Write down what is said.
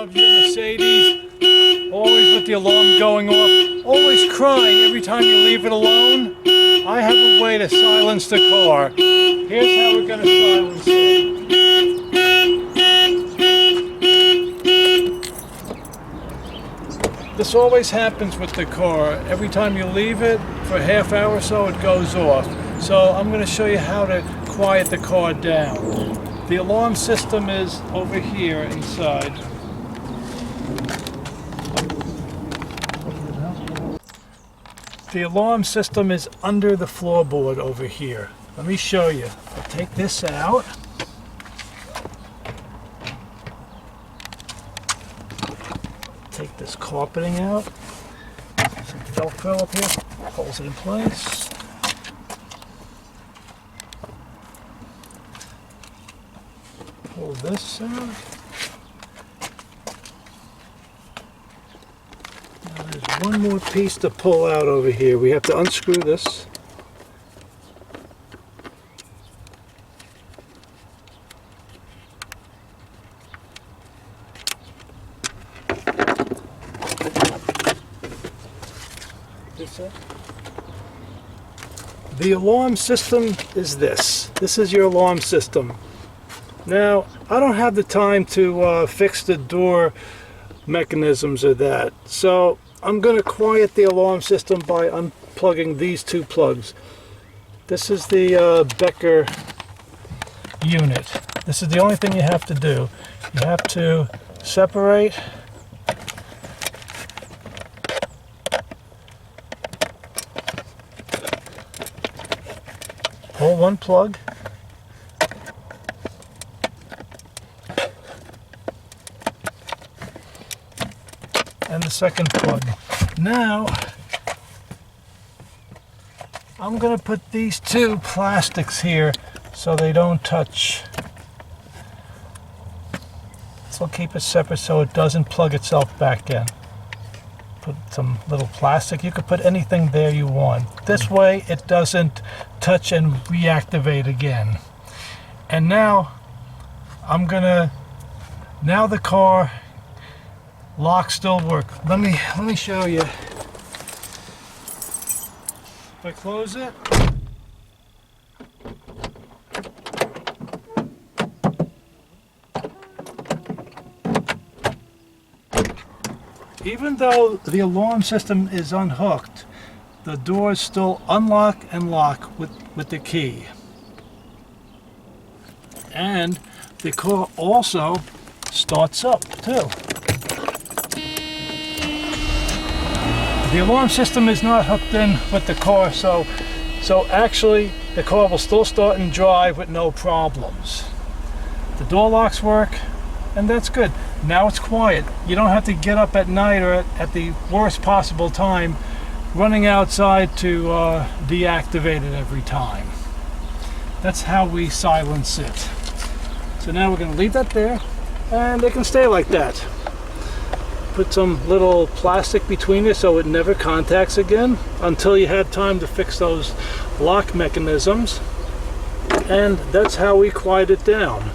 of your Mercedes, always with the alarm going off, always crying every time you leave it alone, I have a way to silence the car. Here's how we're going to silence it. This always happens with the car. Every time you leave it for a half hour or so, it goes off. So I'm going to show you how to quiet the car down. The alarm system is over here inside. The alarm system is under the floorboard over here. Let me show you. I'll take this out. Take this carpeting out. Some Velcro up here. Holds it in place. Pull this out. Now there's one more piece to pull out over here. We have to unscrew this. The alarm system is this. This is your alarm system. Now, I don't have the time to fix the door mechanisms or that, so I'm going to quiet the alarm system by unplugging these two plugs. This is the Becker unit. This is the only thing you have to do. You have to separate pull one plug and the second plug. Now I'm going to put these two plastics here so they don't touch. This will keep it separate so it doesn't plug itself back in. Put some little plastic. You could put anything there you want. This way it doesn't touch and reactivate again. And now now the car lock still work. Let me show you. If I close it, even though the alarm system is unhooked, the doors still unlock and lock with the key. And the car also starts up too. The alarm system is not hooked in with the car, so actually the car will still start and drive with no problems. The door locks work, and that's good. Now it's quiet. You don't have to get up at night or at the worst possible time running outside to deactivate it every time. That's how we silence it. So now we're going to leave that there, and they can stay like that. Put some little plastic between it so it never contacts again until you have time to fix those lock mechanisms. And that's how we quiet it down.